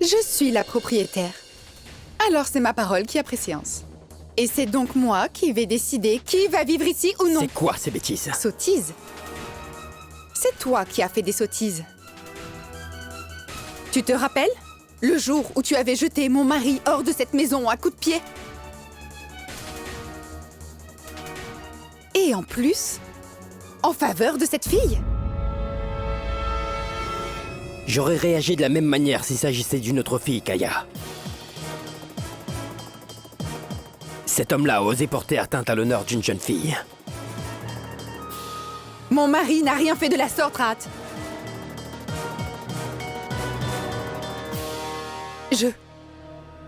Je suis la propriétaire. Alors c'est ma parole qui a préséance. Et c'est donc moi qui vais décider qui va vivre ici ou non. C'est quoi ces bêtises? Sottises? C'est toi qui as fait des sottises. Tu te rappelles? Le jour où tu avais jeté mon mari hors de cette maison à coups de pied? Et en plus, en faveur de cette fille? J'aurais réagi de la même manière s'il s'agissait d'une autre fille, Kaya. Cet homme-là a osé porter atteinte à l'honneur d'une jeune fille. Mon mari n'a rien fait de la sorte, Rat. Je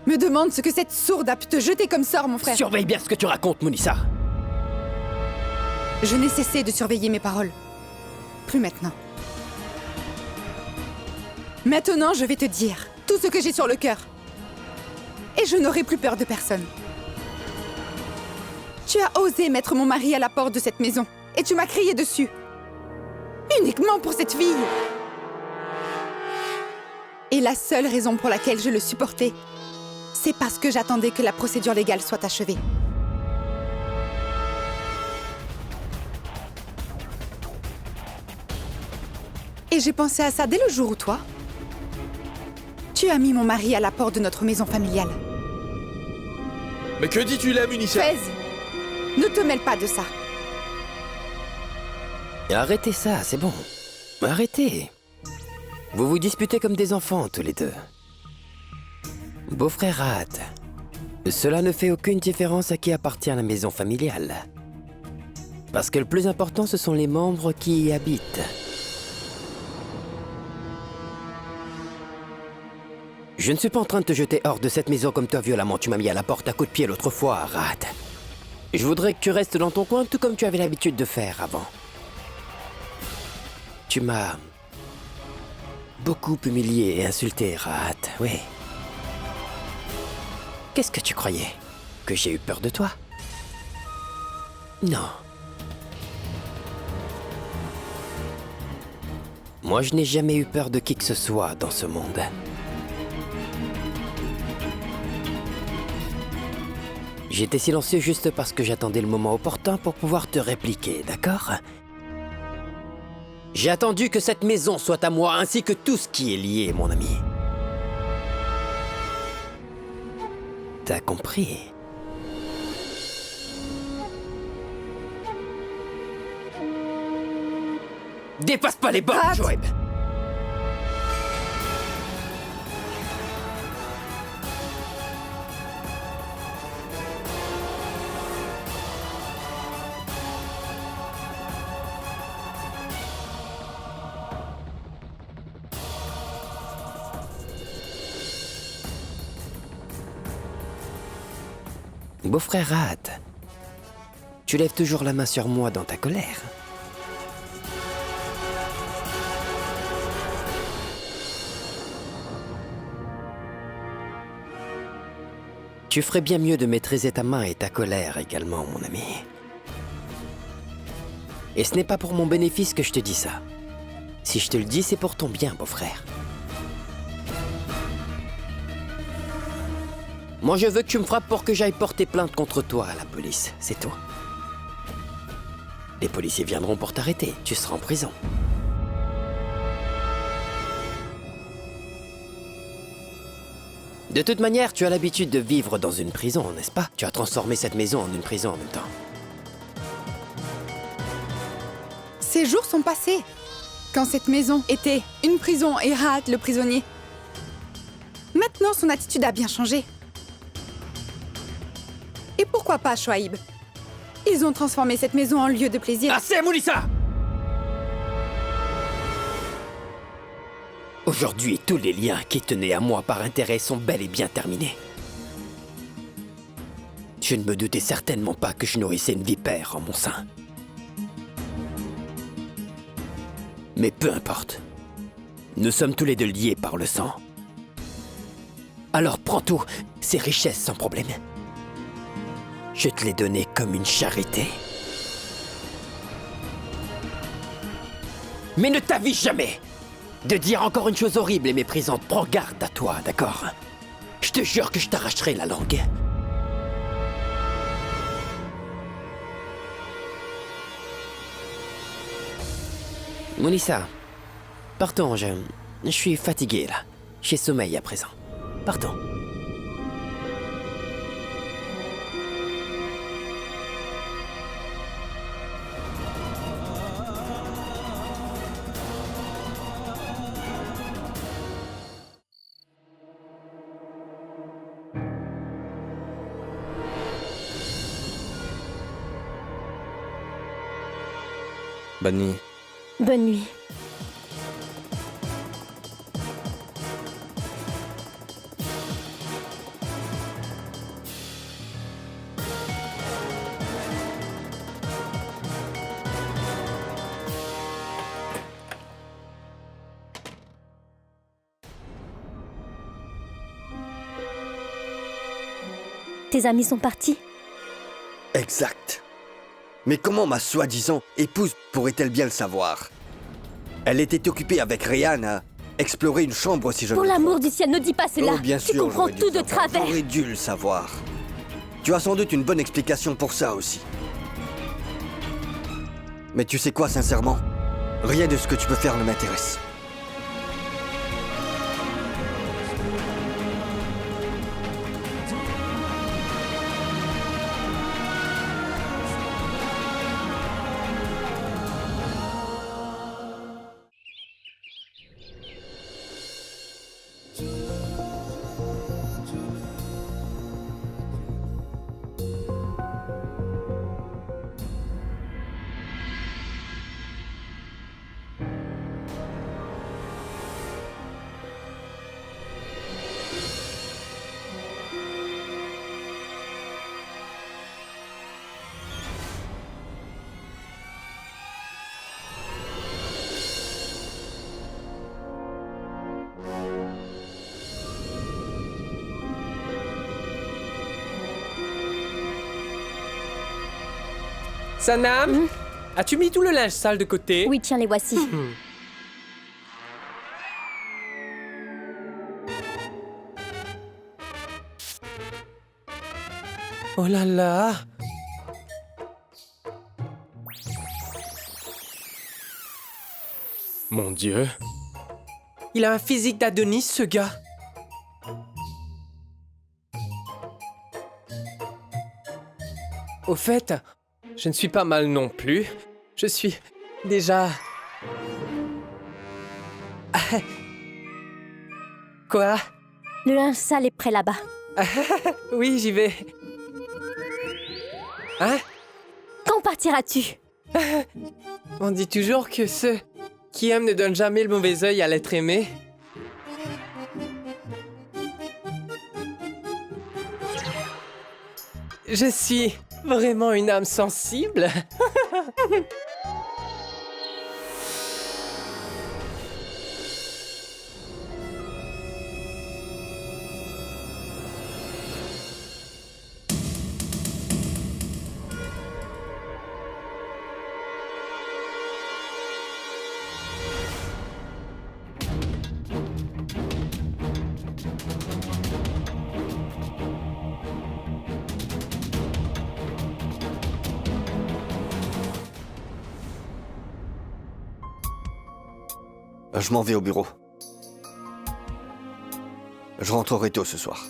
me demande ce que cette sourde a pu te jeter comme sort, mon frère. Surveille bien ce que tu racontes, Mounissa. Je n'ai cessé de surveiller mes paroles. Plus maintenant. Maintenant, je vais te dire tout ce que j'ai sur le cœur. Et je n'aurai plus peur de personne. Tu as osé mettre mon mari à la porte de cette maison. Et tu m'as crié dessus. Uniquement pour cette fille. Et la seule raison pour laquelle je le supportais, c'est parce que j'attendais que la procédure légale soit achevée. Et j'ai pensé à ça dès le jour où toi, tu as mis mon mari à la porte de notre maison familiale. Mais que dis-tu là, Munissa? Fez, ne te mêle pas de ça. Arrêtez ça, c'est bon. Arrêtez. Vous vous disputez comme des enfants, tous les deux. Beau-frère Rat, cela ne fait aucune différence à qui appartient la maison familiale. Parce que le plus important, ce sont les membres qui y habitent. Je ne suis pas en train de te jeter hors de cette maison comme toi violemment tu m'as mis à la porte à coups de pied l'autre fois, Rat. Je voudrais que tu restes dans ton coin tout comme tu avais l'habitude de faire avant. Tu m'as beaucoup humilié et insulté, Rat, oui. Qu'est-ce que tu croyais? Que j'ai eu peur de toi? Non. Moi, je n'ai jamais eu peur de qui que ce soit dans ce monde. J'étais silencieux juste parce que j'attendais le moment opportun pour pouvoir te répliquer, d'accord? J'ai attendu que cette maison soit à moi, ainsi que tout ce qui est lié, mon ami. T'as compris? Dépasse pas les bornes, Joëb! Beau-frère Rat, tu lèves toujours la main sur moi dans ta colère. Tu ferais bien mieux de maîtriser ta main et ta colère également, mon ami. Et ce n'est pas pour mon bénéfice que je te dis ça. Si je te le dis, c'est pour ton bien, beau-frère. Moi, je veux que tu me frappes pour que j'aille porter plainte contre toi à la police, c'est tout. Les policiers viendront pour t'arrêter, tu seras en prison. De toute manière, tu as l'habitude de vivre dans une prison, n'est-ce pas? Tu as transformé cette maison en une prison en même temps. Ces jours sont passés. Quand cette maison était une prison et Rat le prisonnier. Maintenant, son attitude a bien changé. Et pourquoi pas, Shoaib? Ils ont transformé cette maison en lieu de plaisir. Assez, Mounissa! Aujourd'hui, tous les liens qui tenaient à moi par intérêt sont bel et bien terminés. Je ne me doutais certainement pas que je nourrissais une vipère en mon sein. Mais peu importe. Nous sommes tous les deux liés par le sang. Alors prends tout, ces richesses sans problème. Je te l'ai donné comme une charité. Mais ne t'avis jamais de dire encore une chose horrible et méprisante. Prends garde à toi, d'accord? Je te jure que je t'arracherai la langue. Mounissa, partons, je suis fatigué là. J'ai sommeil à présent. Partons. Bonne nuit. Bonne nuit. Tes amis sont partis? Exact. Mais comment ma soi-disant épouse pourrait-elle bien le savoir? Elle était occupée avec Ryan à explorer une chambre si je Pour ne me l'amour trompe. du ciel, ne dis pas cela. Oh, bien Tu sûr, comprends j'aurais dû tout le de savoir. travers. J'aurais dû le savoir. Tu as sans doute une bonne explication pour ça aussi. Mais tu sais quoi, sincèrement? Rien de ce que tu peux faire ne m'intéresse. Sanam, as-tu mis tout le linge sale de côté? Oui, tiens, les voici. Oh là là! Mon Dieu! Il a un physique d'Adonis, ce gars! Au fait, je ne suis pas mal non plus. Je suis déjà... Quoi? Le linge sale est prêt là-bas. Oui, j'y vais. Hein? Quand partiras-tu? On dit toujours que ceux qui aiment ne donnent jamais le mauvais œil à l'être aimé. Je suis vraiment une âme sensible. Je m'en vais au bureau. Je rentrerai tôt ce soir.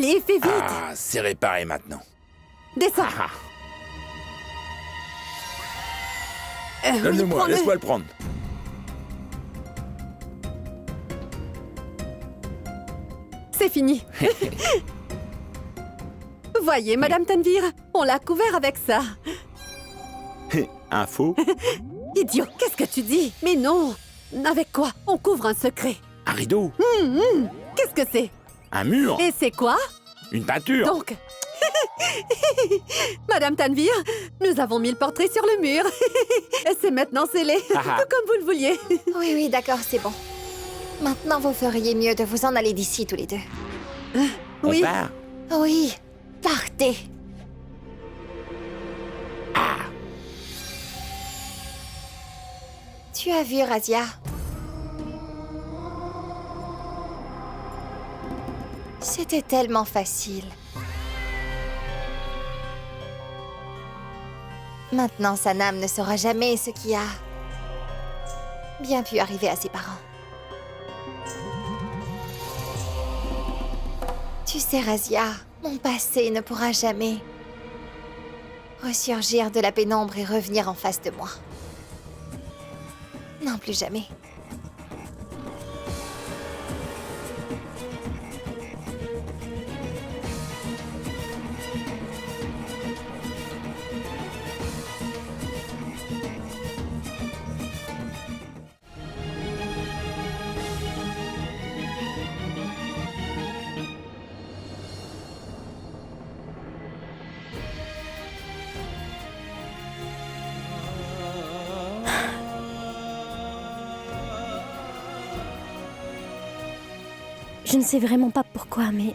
Allez, fais vite. Ah, c'est réparé maintenant. Descends. Oui, Donne-le-moi, prends-le. laisse-moi le prendre. C'est fini. Voyez, Madame Tanvir, on l'a couvert avec ça. Un faux? Idiot, qu'est-ce que tu dis? Mais non. Avec quoi? On couvre un secret. Un rideau? Qu'est-ce que c'est? Un mur? Et c'est quoi? Une peinture? Donc... Madame Tanvir, nous avons mis le portrait sur le mur. C'est maintenant scellé, tout comme vous le vouliez. Oui, oui, d'accord, c'est bon. Maintenant, vous feriez mieux de vous en aller d'ici tous les deux. Oui. On part? Oui, partez. Tu as vu, Razia? C'était tellement facile. Maintenant, Sanam ne saura jamais ce qui a bien pu arriver à ses parents. Tu sais, Razia, mon passé ne pourra jamais ressurgir de la pénombre et revenir en face de moi. Non, plus jamais. Je ne sais vraiment pas pourquoi, mais...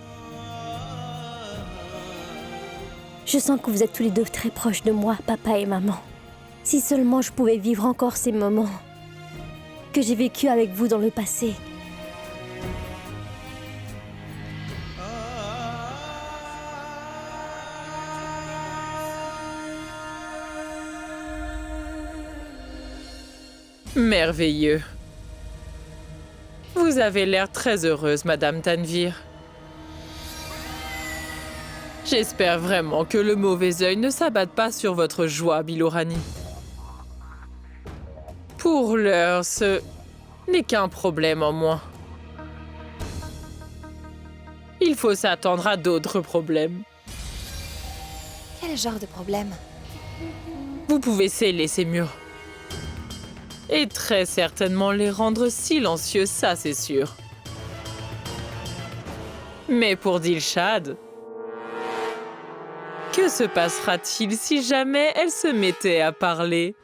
Je sens que vous êtes tous les deux très proches de moi, papa et maman. Si seulement je pouvais vivre encore ces moments que j'ai vécus avec vous dans le passé. Merveilleux. Vous avez l'air très heureuse, Madame Tanvir. J'espère vraiment que le mauvais œil ne s'abatte pas sur votre joie, Bilorani. Pour l'heure, ce n'est qu'un problème en moins. Il faut s'attendre à d'autres problèmes. Quel genre de problème? Vous pouvez sceller ces murs. Et très certainement les rendre silencieux, ça c'est sûr. Mais pour Dilshad, que se passera-t-il si jamais elle se mettait à parler?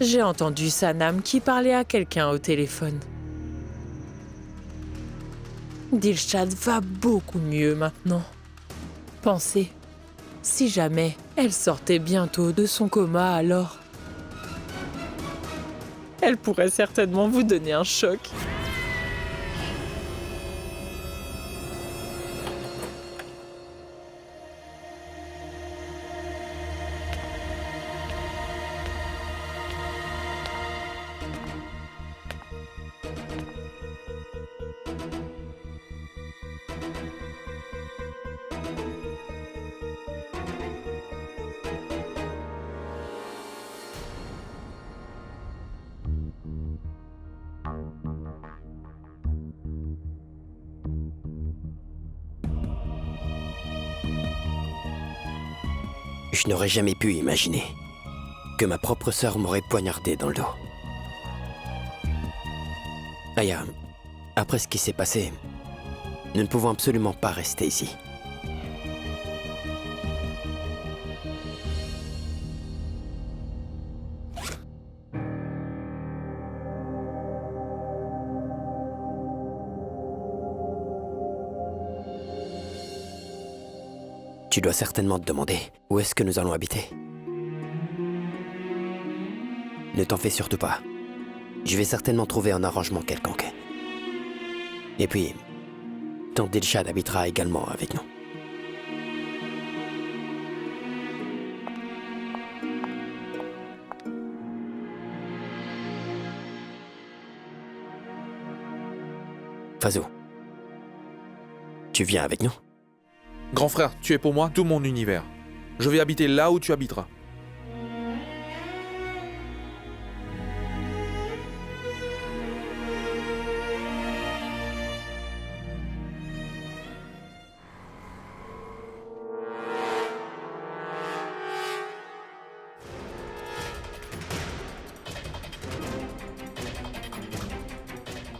J'ai entendu Sanam qui parlait à quelqu'un au téléphone. Dilshad va beaucoup mieux maintenant. Pensez, si jamais elle sortait bientôt de son coma alors, elle pourrait certainement vous donner un choc. Je n'aurais jamais pu imaginer que ma propre sœur m'aurait poignardé dans le dos. Aya, après ce qui s'est passé, nous ne pouvons absolument pas rester ici. Tu dois certainement te demander où est-ce que nous allons habiter. Ne t'en fais surtout pas. Je vais certainement trouver un arrangement quelconque. Et puis, ton Dilshad habitera également avec nous. Fazou, tu viens avec nous? Grand frère, tu es pour moi tout mon univers. Je vais habiter là où tu habiteras.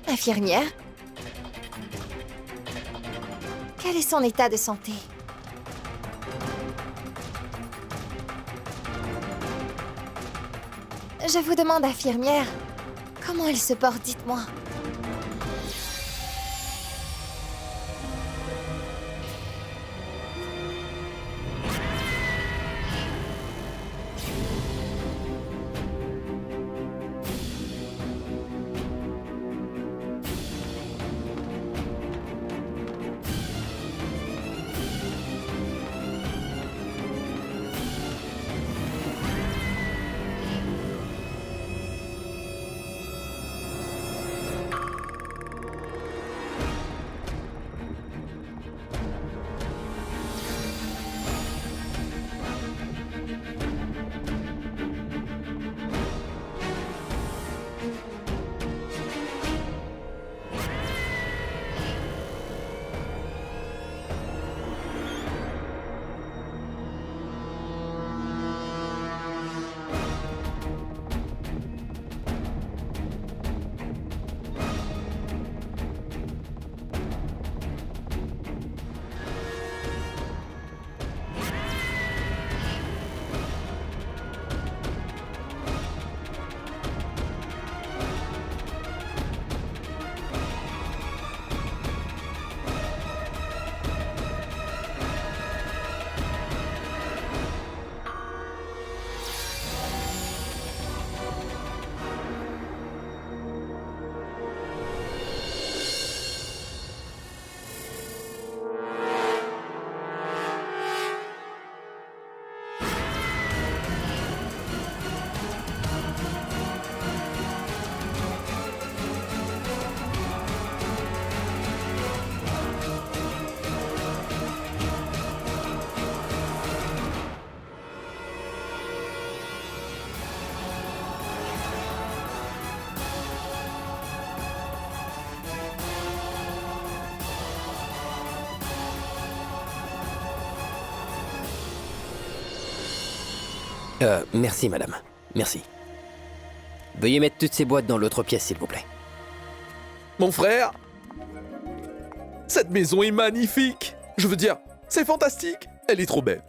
Infirmière? Quel est son état de santé? Je vous demande, infirmière, comment elle se porte, dites-moi. Merci, madame. Merci. Veuillez mettre toutes ces boîtes dans l'autre pièce, s'il vous plaît. Mon frère, cette maison est magnifique. Je veux dire, c'est fantastique. Elle est trop belle.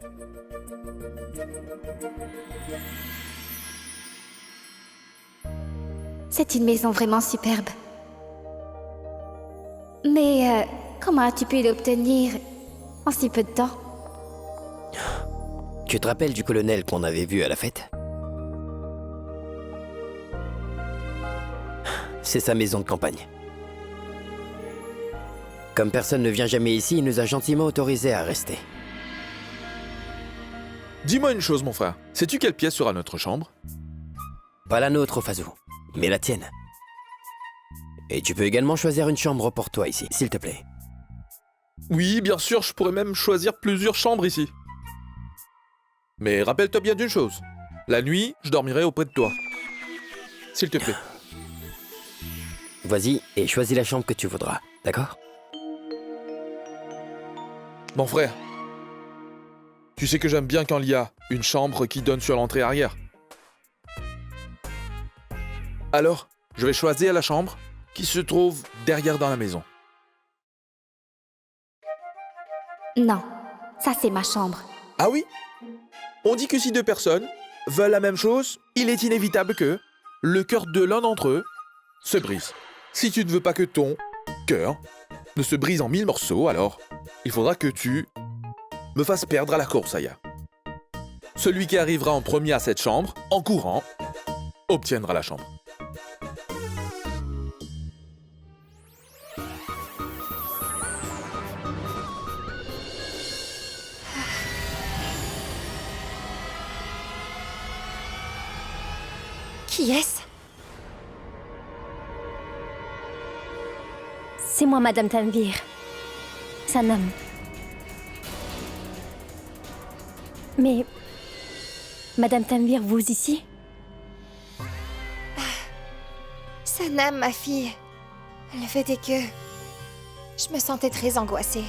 C'est une maison vraiment superbe. Mais comment as-tu pu l'obtenir en si peu de temps? Tu te rappelles du colonel qu'on avait vu à la fête? C'est sa maison de campagne. Comme personne ne vient jamais ici, il nous a gentiment autorisés à rester. Dis-moi une chose, mon frère. Sais-tu quelle pièce sera notre chambre? Pas la nôtre, Fazou, mais la tienne. Et tu peux également choisir une chambre pour toi ici, s'il te plaît. Oui, bien sûr, je pourrais même choisir plusieurs chambres ici. Mais rappelle-toi bien d'une chose. La nuit, je dormirai auprès de toi. S'il te plaît. Vas-y et choisis la chambre que tu voudras, d'accord? Mon frère, tu sais que j'aime bien quand il y a une chambre qui donne sur l'entrée arrière. Alors, je vais choisir la chambre qui se trouve derrière dans la maison. Non, ça c'est ma chambre. Ah oui? On dit que si deux personnes veulent la même chose, il est inévitable que le cœur de l'un d'entre eux se brise. Si tu ne veux pas que ton cœur ne se brise en 1000 morceaux, alors il faudra que tu me fasses perdre à la course, Aya. Celui qui arrivera en premier à cette chambre, en courant, obtiendra la chambre. Qui est-ce? C'est moi, Madame Tanvir. Sanam. Mais... Madame Tanvir, vous ici? Sanam, ma fille. Le fait est que... je me sentais très angoissée.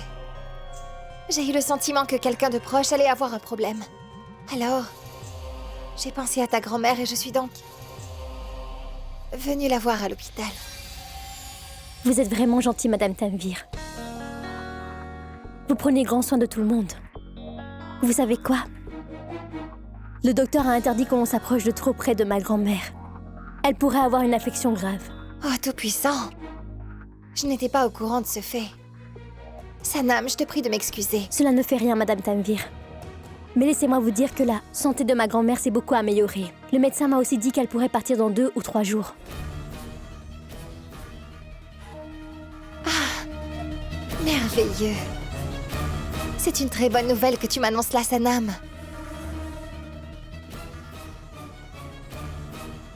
J'ai eu le sentiment que quelqu'un de proche allait avoir un problème. Alors, j'ai pensé à ta grand-mère et je suis donc... venue la voir à l'hôpital. Vous êtes vraiment gentille, Madame Tanvir. Vous prenez grand soin de tout le monde. Vous savez quoi? Le docteur a interdit qu'on s'approche de trop près de ma grand-mère. Elle pourrait avoir une infection grave. Oh, Tout-Puissant! Je n'étais pas au courant de ce fait. Sanam, je te prie de m'excuser. Cela ne fait rien, Madame Tanvir. Mais laissez-moi vous dire que la santé de ma grand-mère s'est beaucoup améliorée. Le médecin m'a aussi dit qu'elle pourrait partir dans 2 ou 3 jours. Merveilleux. C'est une très bonne nouvelle que tu m'annonces là, Sanam.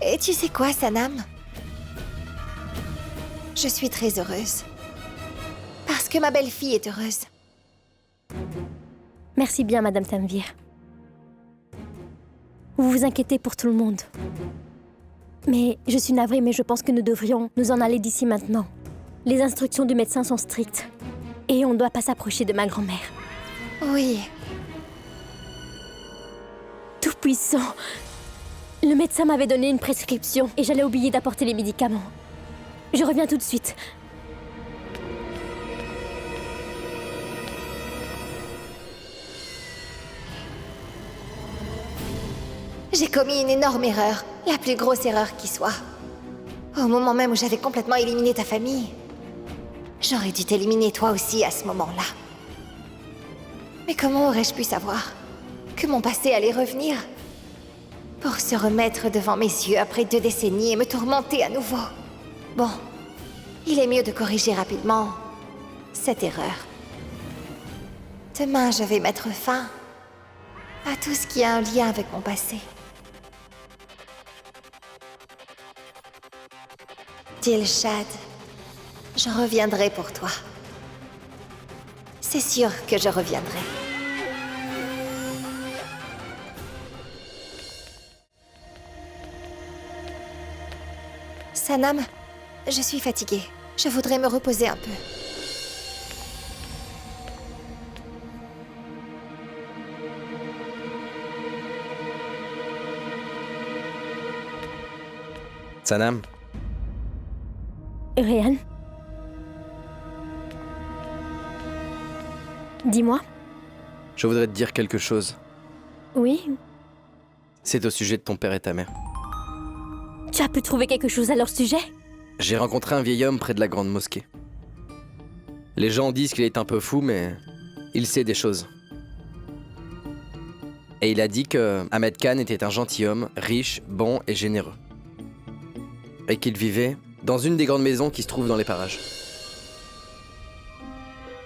Et tu sais quoi, Sanam? Je suis très heureuse. Parce que ma belle-fille est heureuse. Merci bien, Madame Tanvir. Vous vous inquiétez pour tout le monde. Mais je suis navrée, mais je pense que nous devrions nous en aller d'ici maintenant. Les instructions du médecin sont strictes. Et on ne doit pas s'approcher de ma grand-mère. Oui. Tout-Puissant. Le médecin m'avait donné une prescription et j'allais oublier d'apporter les médicaments. Je reviens tout de suite. J'ai commis une énorme erreur. La plus grosse erreur qui soit. Au moment même où j'avais complètement éliminé ta famille. J'aurais dû t'éliminer toi aussi à ce moment-là. Mais comment aurais-je pu savoir que mon passé allait revenir pour se remettre devant mes yeux après 2 décennies et me tourmenter à nouveau? Bon, il est mieux de corriger rapidement cette erreur. Demain, je vais mettre fin à tout ce qui a un lien avec mon passé. Dilshad, je reviendrai pour toi. C'est sûr que je reviendrai. Sanam, je suis fatiguée. Je voudrais me reposer un peu. Sanam, Rayhan? Dis-moi. je voudrais te dire quelque chose. Oui? C'est au sujet de ton père et ta mère. Tu as pu trouver quelque chose à leur sujet? J'ai rencontré un vieil homme près de la grande mosquée. Les gens disent qu'il est un peu fou, mais il sait des choses. Et il a dit que Ahmed Khan était un gentilhomme, riche, bon et généreux. Et qu'il vivait dans une des grandes maisons qui se trouvent dans les parages.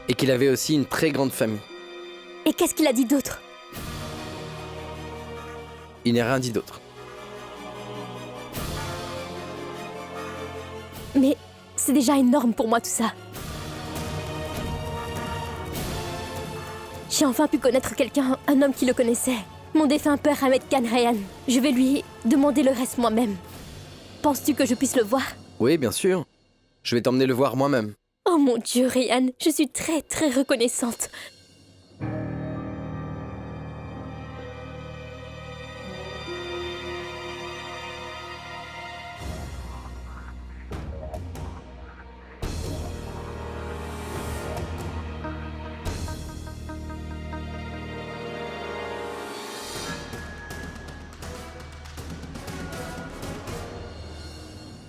Et qu'il avait aussi une très grande famille. Et qu'est-ce qu'il a dit d'autre? Il n'a rien dit d'autre. Mais c'est déjà énorme pour moi tout ça. J'ai enfin pu connaître quelqu'un, un homme qui le connaissait. Mon défunt père Ahmed Khan Rayhan. Je vais lui demander le reste moi-même. Penses-tu que je puisse le voir? Oui, bien sûr. Je vais t'emmener le voir moi-même. Oh mon Dieu, Rayhan, je suis très très reconnaissante.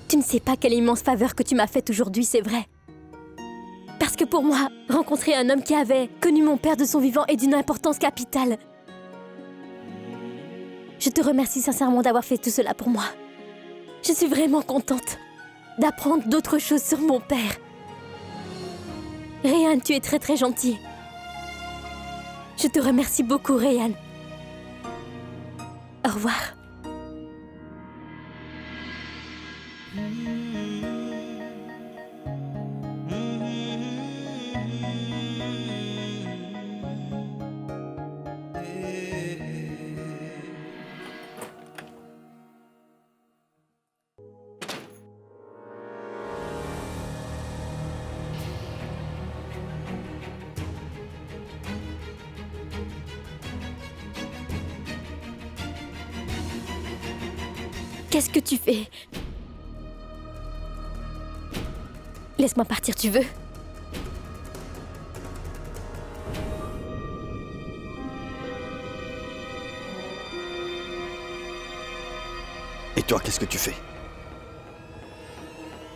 Tu ne sais pas quelle immense faveur que tu m'as faite aujourd'hui, c'est vrai. Parce que pour moi, rencontrer un homme qui avait connu mon père de son vivant est d'une importance capitale. Je te remercie sincèrement d'avoir fait tout cela pour moi. Je suis vraiment contente d'apprendre d'autres choses sur mon père. Rayhan, tu es très très gentil. Je te remercie beaucoup, Rayhan. Au revoir. Qu'est-ce que tu fais? Laisse-moi partir, tu veux? Et toi, qu'est-ce que tu fais?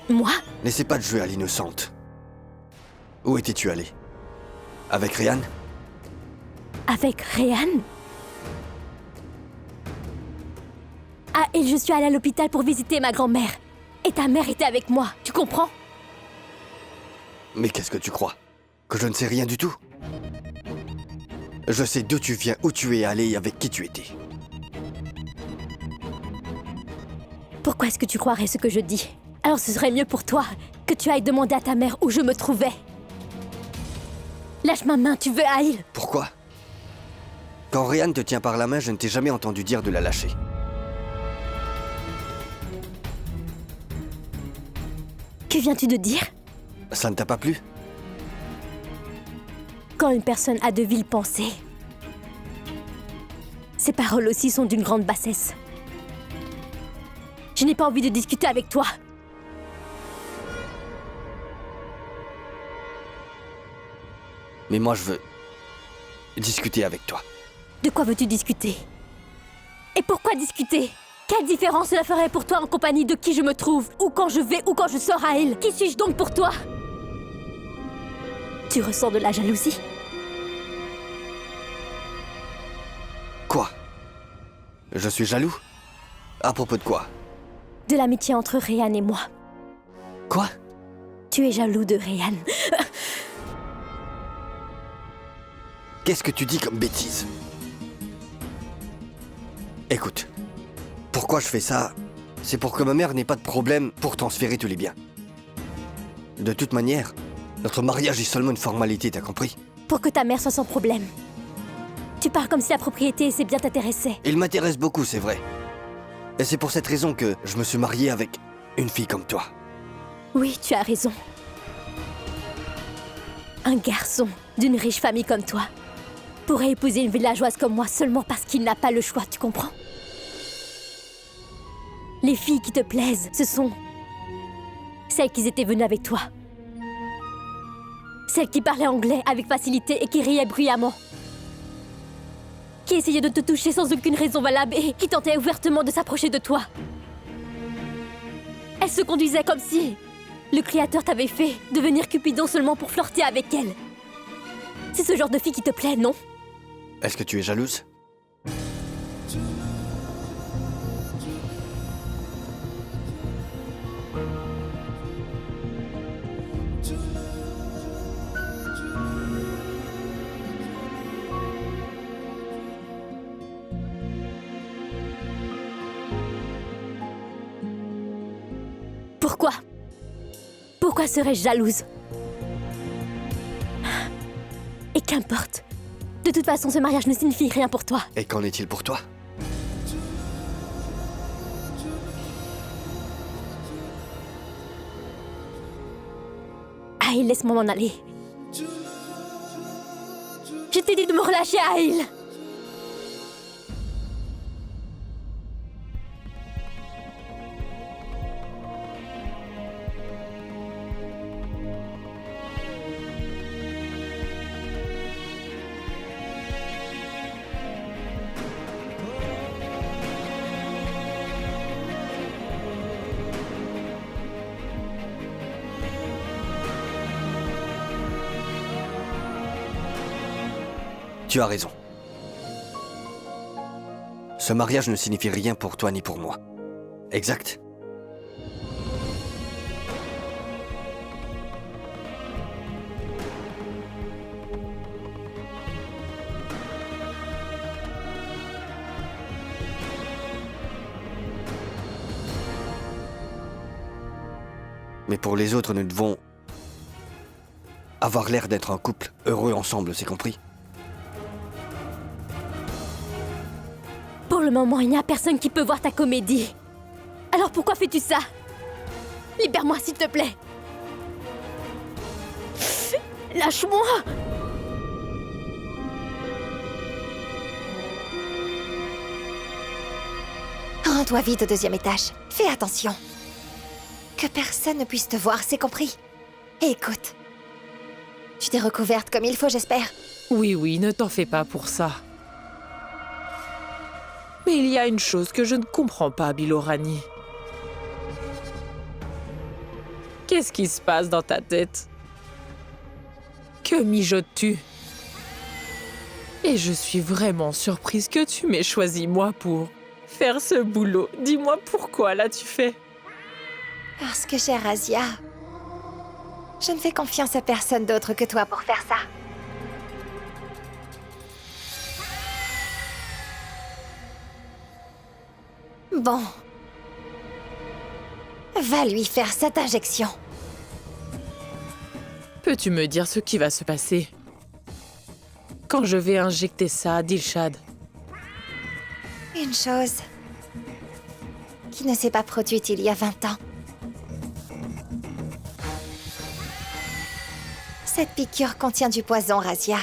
Moi? N'essaie pas de jouer à l'innocente. Où étais-tu allé? Avec Ryan? Avec Ryan? Ah, et je suis allée à l'hôpital pour visiter ma grand-mère. Et ta mère était avec moi, tu comprends? Mais qu'est-ce que tu crois? Que je ne sais rien du tout? Je sais d'où tu viens, où tu es allé et avec qui tu étais. Pourquoi est-ce que tu croirais ce que je dis? Alors ce serait mieux pour toi que tu ailles demander à ta mère où je me trouvais. Lâche ma main, tu veux Aïl? Pourquoi? Quand Ryan te tient par la main, je ne t'ai jamais entendu dire de la lâcher. Que viens-tu de dire? Ça ne t'a pas plu? Quand une personne a de viles pensées, ses paroles aussi sont d'une grande bassesse. Je n'ai pas envie de discuter avec toi. Mais moi, je veux discuter avec toi. De quoi veux-tu discuter? Et pourquoi discuter? Quelle différence cela ferait pour toi en compagnie de qui je me trouve? Ou quand je vais, ou quand je sors à elle? Qui suis-je donc pour toi? Tu ressens de la jalousie? Quoi? Je suis jaloux? À propos de quoi? De l'amitié entre Ryan et moi. Quoi? Tu es jaloux de Ryan. Qu'est-ce que tu dis comme bêtise? Écoute, pourquoi je fais ça? C'est pour que ma mère n'ait pas de problème pour transférer tous les biens. De toute manière, notre mariage est seulement une formalité, t'as compris? Pour que ta mère soit sans problème. Tu parles comme si la propriété et ses biens t'intéressaient. Il m'intéresse beaucoup, c'est vrai. Et c'est pour cette raison que je me suis marié avec une fille comme toi. Oui, tu as raison. Un garçon d'une riche famille comme toi pourrait épouser une villageoise comme moi seulement parce qu'il n'a pas le choix, tu comprends? Les filles qui te plaisent, ce sont celles qui étaient venues avec toi. Celles qui parlaient anglais avec facilité et qui riaient bruyamment. Qui essayaient de te toucher sans aucune raison valable et qui tentaient ouvertement de s'approcher de toi. Elles se conduisaient comme si le Créateur t'avait fait devenir Cupidon seulement pour flirter avec elles. C'est ce genre de fille qui te plaît, non? Est-ce que tu es jalouse? Pourquoi? Pourquoi serais-je jalouse? Et qu'importe. De toute façon, ce mariage ne signifie rien pour toi. Et qu'en est-il pour toi? Aïl, laisse-moi m'en aller. Je t'ai dit de me relâcher, Aïl. Tu as raison. Ce mariage ne signifie rien pour toi ni pour moi. Exact? Mais pour les autres, nous devons avoir l'air d'être un couple heureux ensemble, c'est compris? Pour le moment, il n'y a personne qui peut voir ta comédie. Alors pourquoi fais-tu ça? Libère-moi, s'il te plaît. Lâche-moi! Rends-toi vite au 2e étage. Fais attention. Que personne ne puisse te voir, c'est compris? Et écoute. Tu t'es recouverte comme il faut, j'espère. Oui, ne t'en fais pas pour ça. Mais il y a une chose que je ne comprends pas, Bilorani. Qu'est-ce qui se passe dans ta tête? Que mijotes-tu? Et je suis vraiment surprise que tu m'aies choisi moi pour faire ce boulot. Dis-moi pourquoi l'as-tu fait? Parce que, chère Razia, je ne fais confiance à personne d'autre que toi pour faire ça. Bon. Va lui faire cette injection. Peux-tu me dire ce qui va se passer quand je vais injecter ça à Dilshad? Une chose qui ne s'est pas produite il y a 20 ans. Cette piqûre contient du poison, Razia.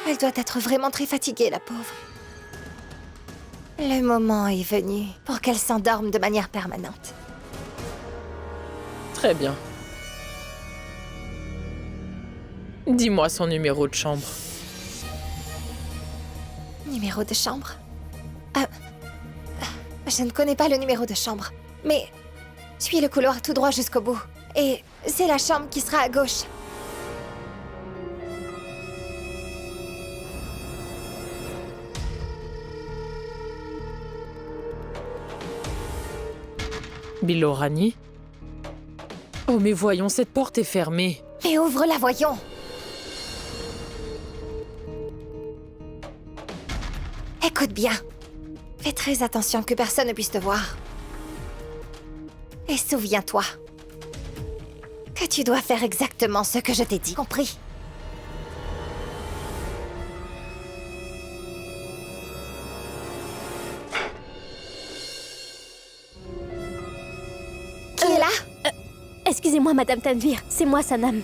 Elle doit être vraiment très fatiguée, la pauvre. Le moment est venu pour qu'elle s'endorme de manière permanente. Très bien. Dis-moi son numéro de chambre. Numéro de chambre? Je ne connais pas le numéro de chambre, mais suis le couloir tout droit jusqu'au bout. Et c'est la chambre qui sera à gauche. Bilorani? Oh, mais voyons, cette porte est fermée. Mais ouvre-la, voyons! Écoute bien. Fais très attention que personne ne puisse te voir. Et souviens-toi que tu dois faire exactement ce que je t'ai dit, compris? Qui est là? Excusez-moi, Madame Tanvir, c'est moi, Sanam.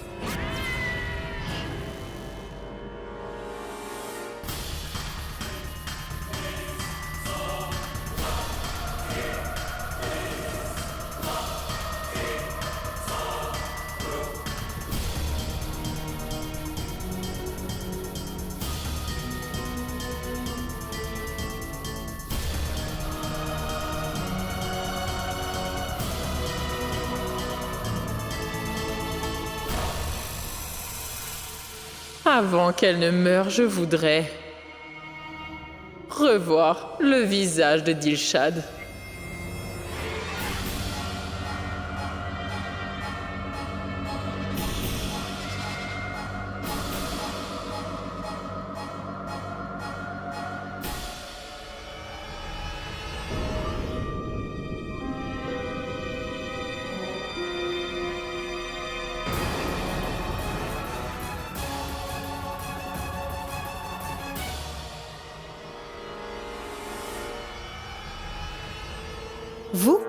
Avant qu'elle ne meure, je voudrais revoir le visage de Dilshad. Vous?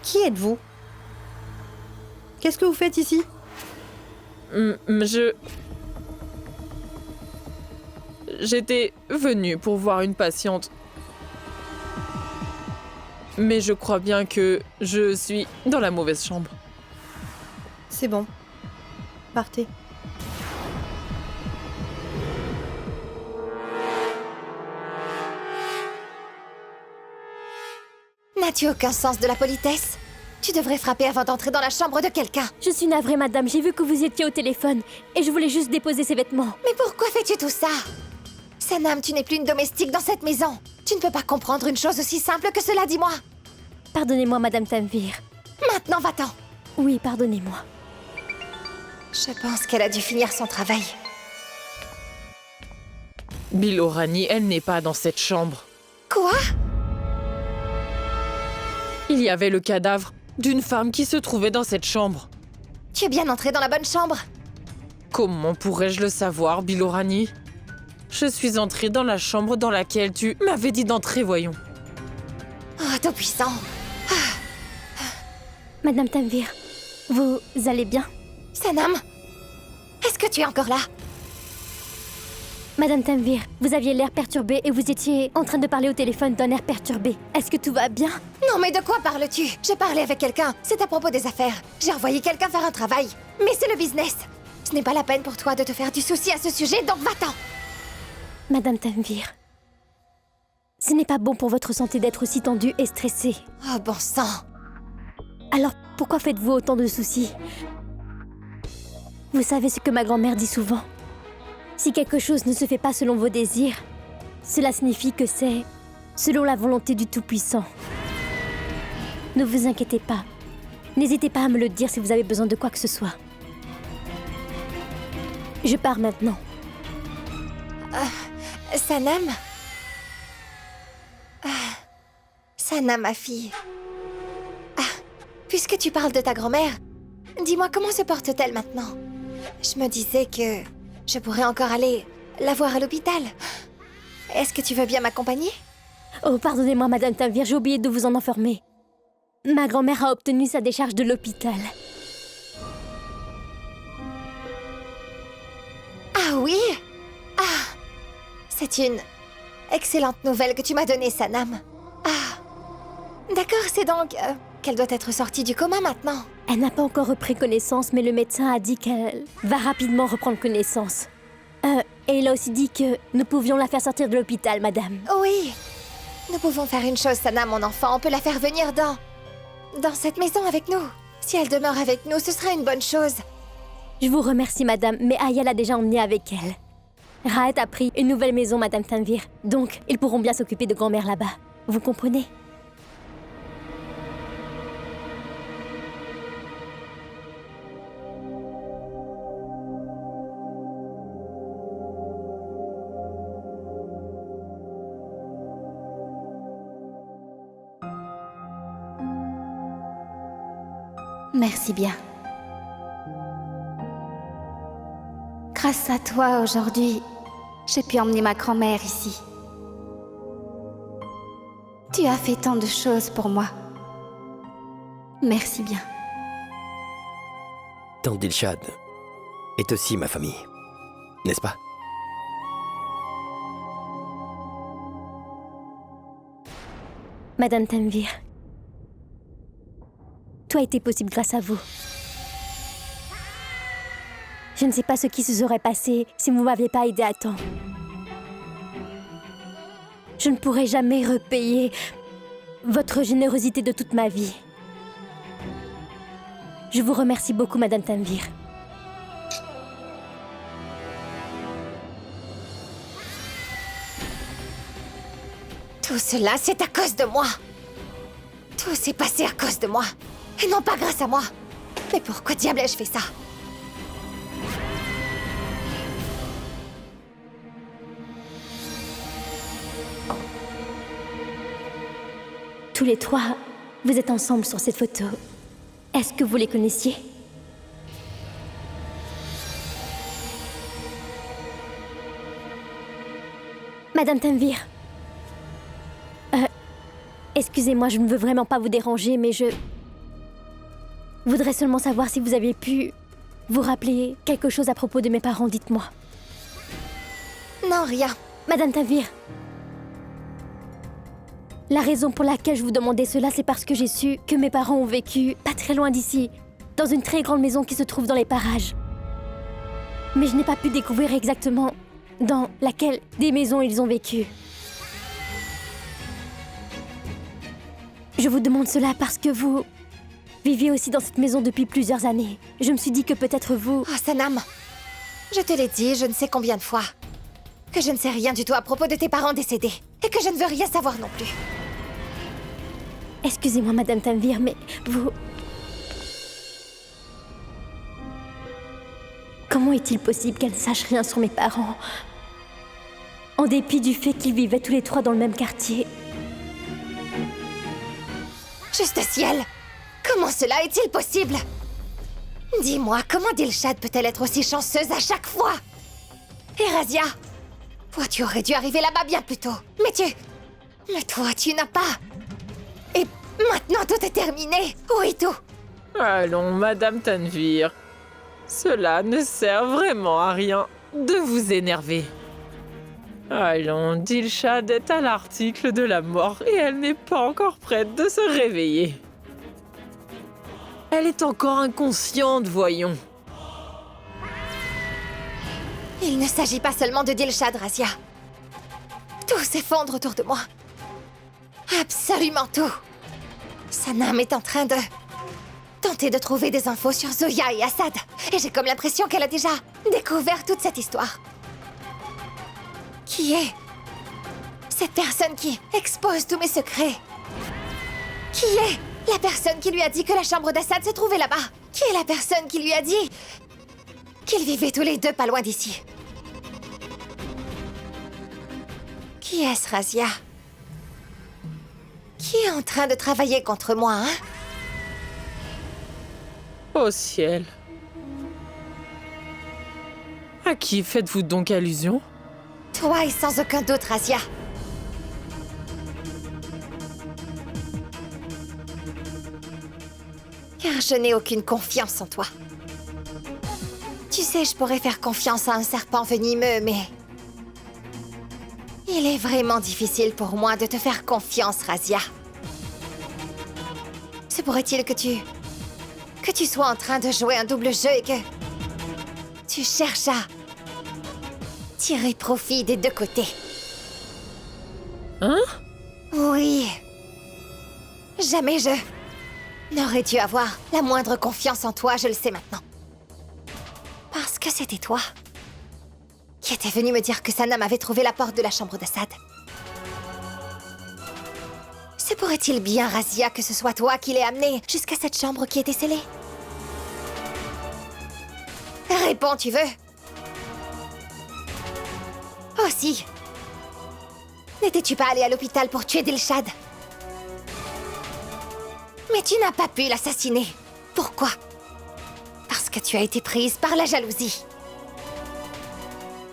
Qui êtes-vous? Qu'est-ce que vous faites ici? J'étais venue pour voir une patiente. Mais je crois bien que je suis dans la mauvaise chambre. C'est bon. Partez. N'as-tu aucun sens de la politesse? Tu devrais frapper avant d'entrer dans la chambre de quelqu'un. Je suis navrée, madame, j'ai vu que vous étiez au téléphone et je voulais juste déposer ces vêtements. Mais pourquoi fais-tu tout ça? Sanam, tu n'es plus une domestique dans cette maison. Tu ne peux pas comprendre une chose aussi simple que cela, dis-moi. Pardonnez-moi, Madame Tanvir. Maintenant, va-t'en. Oui, pardonnez-moi. Je pense qu'elle a dû finir son travail. Bilorani, elle n'est pas dans cette chambre. Quoi? Il y avait le cadavre d'une femme qui se trouvait dans cette chambre. Tu es bien entré dans la bonne chambre? Comment pourrais-je le savoir, Bilorani? Je suis entrée dans la chambre dans laquelle tu m'avais dit d'entrer, voyons. Oh, tout-puissant. Madame Tanvir, vous allez bien? Sanam, est-ce que tu es encore là? Madame Tanvir, vous aviez l'air perturbée et vous étiez en train de parler au téléphone d'un air perturbé. Est-ce que tout va bien? Non, mais de quoi parles-tu? Je parlais avec quelqu'un. C'est à propos des affaires. J'ai envoyé quelqu'un faire un travail. Mais c'est le business. Ce n'est pas la peine pour toi de te faire du souci à ce sujet, donc va-t'en. Madame Tanvir, ce n'est pas bon pour votre santé d'être aussi tendue et stressée. Oh, bon sang. Alors, pourquoi faites-vous autant de soucis? Vous savez ce que ma grand-mère dit souvent. Si quelque chose ne se fait pas selon vos désirs, cela signifie que c'est selon la volonté du Tout-Puissant. Ne vous inquiétez pas. N'hésitez pas à me le dire si vous avez besoin de quoi que ce soit. Je pars maintenant. Sanam? Sanam, ma fille. Puisque tu parles de ta grand-mère, dis-moi comment se porte-t-elle maintenant? Je me disais que je pourrais encore aller la voir à l'hôpital. Est-ce que tu veux bien m'accompagner? Oh, pardonnez-moi, Madame Tanvir, j'ai oublié de vous en informer. Ma grand-mère a obtenu sa décharge de l'hôpital. Ah oui? Ah! C'est une excellente nouvelle que tu m'as donnée, Sanam. Ah! D'accord, c'est donc qu'elle doit être sortie du coma maintenant. Elle n'a pas encore repris connaissance, mais le médecin a dit qu'elle va rapidement reprendre connaissance. Et il a aussi dit que nous pouvions la faire sortir de l'hôpital, madame. Oui. Nous pouvons faire une chose, Sanam, mon enfant. On peut la faire venir dans cette maison avec nous. Si elle demeure avec nous, ce sera une bonne chose. Je vous remercie, madame, mais Aya l'a déjà emmenée avec elle. Raët a pris une nouvelle maison, Madame Tanvir. Donc, ils pourront bien s'occuper de grand-mère là-bas. Vous comprenez? Merci bien. Grâce à toi, aujourd'hui, j'ai pu emmener ma grand-mère ici. Tu as fait tant de choses pour moi. Merci bien. Tandilshad est aussi ma famille, n'est-ce pas? Madame Tanvir, tout a été possible grâce à vous. Je ne sais pas ce qui se serait passé si vous ne m'aviez pas aidé à temps. Je ne pourrai jamais repayer votre générosité de toute ma vie. Je vous remercie beaucoup, Madame Tanvir. Tout cela, c'est à cause de moi. Tout s'est passé à cause de moi. Et non pas grâce à moi. Mais pourquoi diable ai-je fait ça? Tous les trois, vous êtes ensemble sur cette photo. Est-ce que vous les connaissiez? Madame Tanvir. Excusez-moi, je ne veux vraiment pas vous déranger, mais je voudrais seulement savoir si vous avez pu vous rappeler quelque chose à propos de mes parents, dites-moi. Non, rien. Madame Tanvir. La raison pour laquelle je vous demandais cela, c'est parce que j'ai su que mes parents ont vécu pas très loin d'ici, dans une très grande maison qui se trouve dans les parages. Mais je n'ai pas pu découvrir exactement dans laquelle des maisons ils ont vécu. Je vous demande cela parce que vous viviez aussi dans cette maison depuis plusieurs années. Je me suis dit que peut-être vous... Oh, Sanam, je te l'ai dit je ne sais combien de fois que je ne sais rien du tout à propos de tes parents décédés et que je ne veux rien savoir non plus. Excusez-moi, Madame Tanvir, mais vous... Comment est-il possible qu'elle ne sache rien sur mes parents, en dépit du fait qu'ils vivaient tous les trois dans le même quartier? Juste ciel! Comment cela est-il possible? Dis-moi, comment Dilshad peut-elle être aussi chanceuse à chaque fois? Erasya, toi tu aurais dû arriver là-bas bien plus tôt. Mais toi tu n'as pas. Et maintenant tout est terminé. Oui, tout. Allons, Madame Tanvir. Cela ne sert vraiment à rien de vous énerver. Allons, Dilshad est à l'article de la mort et elle n'est pas encore prête de se réveiller. Elle est encore inconsciente, voyons. Il ne s'agit pas seulement de Dilshad, Razia. Tout s'effondre autour de moi. Absolument tout. Sanam est en train de tenter de trouver des infos sur Zoya et Assad. Et j'ai comme l'impression qu'elle a déjà découvert toute cette histoire. Qui est cette personne qui expose tous mes secrets? Qui est la personne qui lui a dit que la chambre d'Assad se trouvait là-bas? Qui est la personne qui lui a dit qu'ils vivaient tous les deux pas loin d'ici? Qui est-ce, Razia? Qui est en train de travailler contre moi, hein? Au ciel. À qui faites-vous donc allusion? Toi et sans aucun doute, Razia. Car je n'ai aucune confiance en toi. Tu sais, je pourrais faire confiance à un serpent venimeux, mais... il est vraiment difficile pour moi de te faire confiance, Razia. Se pourrait-il que tu sois en train de jouer un double jeu et que... tu cherches à... tirer profit des deux côtés. Hein? Oui. Jamais je n'aurais dû avoir la moindre confiance en toi, je le sais maintenant. Parce que c'était toi qui était venu me dire que Sanam avait trouvé la porte de la chambre d'Assad. Se pourrait-il bien, Razia, que ce soit toi qui l'ait amené jusqu'à cette chambre qui était scellée? Réponds, tu veux? Aussi. N'étais-tu pas allé à l'hôpital pour tuer Dilshad? Mais tu n'as pas pu l'assassiner. Pourquoi? Parce que tu as été prise par la jalousie.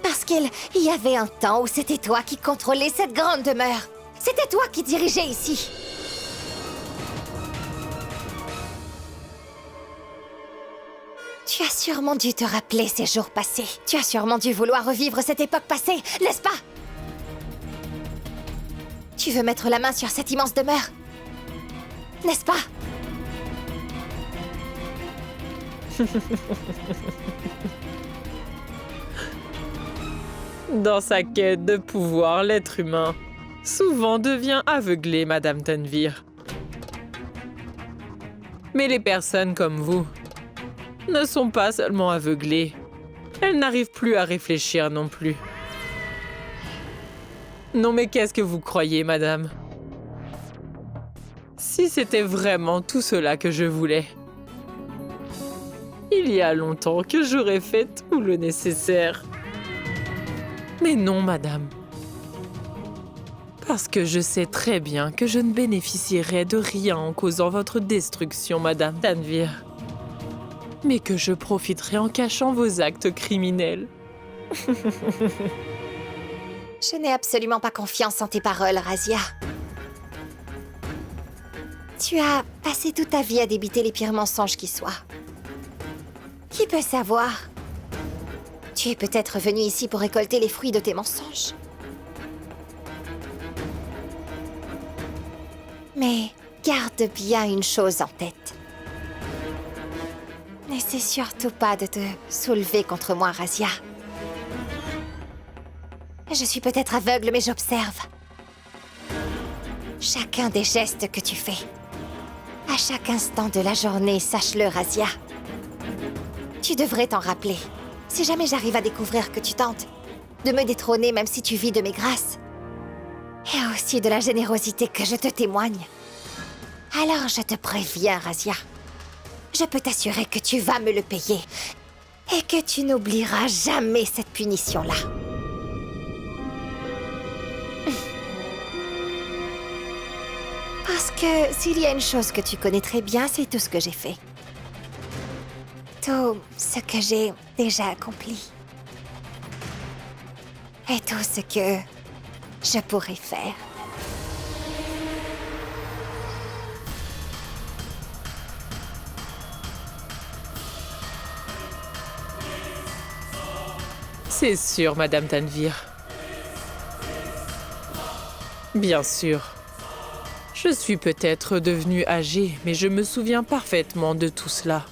Parce qu'il y avait un temps où c'était toi qui contrôlais cette grande demeure. C'était toi qui dirigeais ici. Tu as sûrement dû te rappeler ces jours passés. Tu as sûrement dû vouloir revivre cette époque passée, n'est-ce pas? Tu veux mettre la main sur cette immense demeure, n'est-ce pas? Dans sa quête de pouvoir, l'être humain souvent devient aveuglé, Madame Tanvir. Mais les personnes comme vous ne sont pas seulement aveuglées, elles n'arrivent plus à réfléchir non plus. Non mais qu'est-ce que vous croyez, madame? Si c'était vraiment tout cela que je voulais, il y a longtemps que j'aurais fait tout le nécessaire. Mais non, madame. Parce que je sais très bien que je ne bénéficierai de rien en causant votre destruction, Madame Tanvir. Mais que je profiterai en cachant vos actes criminels. Je n'ai absolument pas confiance en tes paroles, Razia. Tu as passé toute ta vie à débiter les pires mensonges qui soient. Qui peut savoir? Tu es peut-être venu ici pour récolter les fruits de tes mensonges. Mais garde bien une chose en tête. N'essaie surtout pas de te soulever contre moi, Razia. Je suis peut-être aveugle, mais j'observe. Chacun des gestes que tu fais. À chaque instant de la journée, sache-le, Razia. Tu devrais t'en rappeler. Si jamais j'arrive à découvrir que tu tentes de me détrôner même si tu vis de mes grâces, et aussi de la générosité que je te témoigne, alors je te préviens, Razia. Je peux t'assurer que tu vas me le payer et que tu n'oublieras jamais cette punition-là. Parce que s'il y a une chose que tu connais très bien, c'est tout ce que j'ai fait. Tout ce que j'ai déjà accompli. Et tout ce que je pourrais faire. C'est sûr, Madame Tanvir. Bien sûr. Je suis peut-être devenue âgée, mais je me souviens parfaitement de tout cela.